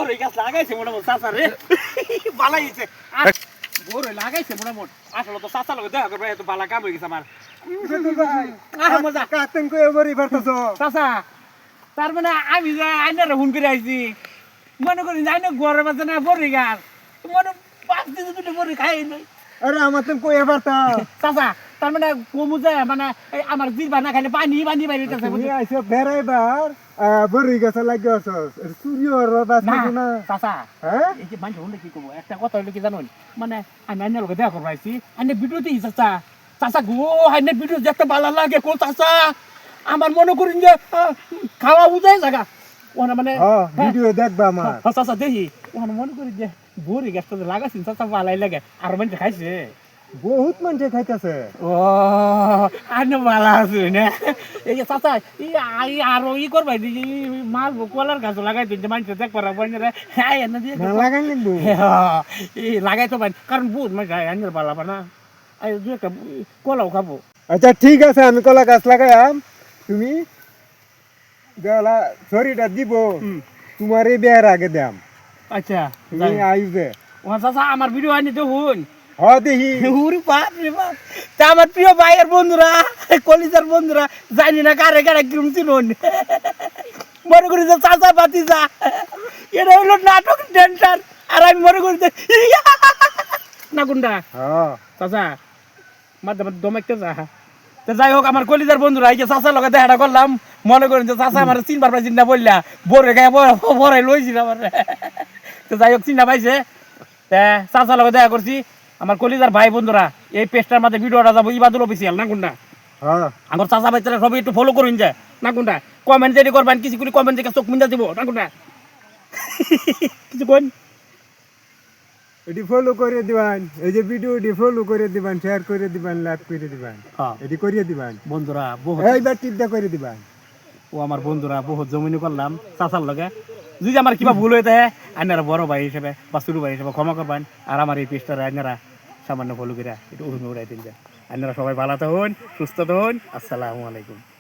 বড়ই গাছ লাগাইছে মোটামুটি চাচা রে বালাইছে বড়ই লাগাইছে মোটামুটি আসলে তো চাচা লগে দেখা করবে এত বালা কাম হয়ে গেছে আমার মজা কাতেন কই এবারই বারতাছো চাচা তার মানে আমি যে আইনারে ফোন করে আইছি মনে করি আইনা ঘরের মাঝে না বড়ই গাছ মনে 5 দিন দুটো বড়ই খাই নাই আরে আমাতেন কই এবারতা চাচা তার মানে কমু যায় মানে আমার জিরবা না খাইলে পানি পানি বাইরেতেছে তুমি আইছো বেড়াইবার বড়ই গাছ লাগিয়েছ সূর্যর বাস না চাচা হ্যাঁ এই যে মানুষ হলে কি করবো একটা কথা হলে কি জানুন মানে আমি আইনের লোক দেখা করবো আইছি আইনের ভিডিওতে চাচা চাচা গো আইনের ভিডিও দেখতে ভালো লাগে কো চাচা আমার মনে করেন যে খাওয়া বুঝাই জায়গা ওনা মানে ভিডিও দেখবা আমার চাচা দেখি ওনা মনে করি যে বড়ি গাছটা লাগাইছেন চাচা ভালাই লাগে আর মানে খাইছে বহুত মানুষ খাইতেছে ও আইনে ভালো আছে না এই যে চাচা এই আরো করবাই মাল কলার গাছ লাগাই দিন মানুষ দেখবার বন্ধুরা লাগাই লাগবো লাগাই তো কারণ বহুত মানে আইনের ভালো না দু একটা কলাও খাবো আচ্ছা ঠিক আছে আমি কলা গাছ লাগাইম তুমি গলা ছড়িটা দিব তোমার এই বিয়ের আগে দাম আচ্ছা তুমি আইবে ও চাচা আমার ভিডিও আনি দেখুন দেখি উরি বাপ রে বাপ তা আমার প্রিয় ভাইয়ের বন্ধুরা কলিজার বন্ধুরা জানি না কারে কারে কিরম চিনুন মনে করি যে চাচা বাতিজা এটা হইলো নাটক টেনশন আর আমি মনে করি যে না গুন্ডা চাচা মাঝে মাঝে দমাইতে যা তো যাই হোক আমার কলিজার বন্ধুরা এই যে চাচার লগে দেখাটা করলাম মনে করেন যে চাচা আমার চিনবার পাই চিন্তা বললা বরে গায়ে বড়াই লইছিল আমার তো যাই হোক চিন্তা পাইছে চাচার লগে দেখা করছি আমার কলিজার ভাই বন্ধুরা এই পেজটার মধ্যে ভিডিওটা যাবো ইবাদুল অফিসিয়াল না কোনটা আমার চাচা ভাইরা সবাই একটু ফলো করুন যায় না কোনটা কমেন্ট যদি করবেন কিছু করে কমেন্ট থেকে চোখ মিন্দা দিব না কোনটা কিছু কোন এটি ফলো করে দিবেন এই যে ভিডিওটি ফলো করে দিবেন শেয়ার করে দিবেন লাইক করে দিবেন এটি করিয়ে দিবেন বন্ধুরা বহুত এইবার টিপটা করে দিবেন ও আমার বন্ধুরা বহুত জমিনি করলাম চাচার লগে যদি আমার কিবা ভুল হয়ে থাকে আইনারা বড় ভাই হিসেবে বা ছোট ভাই হিসেবে ক্ষমা করবেন আর আমার এই পেজটারে আইনারা সামান্য ফলো করে একটু উড়ে উড়াই দিন যায় আইনারা সবাই ভালো থাকুন সুস্থ থাকুন আসসালামু আলাইকুম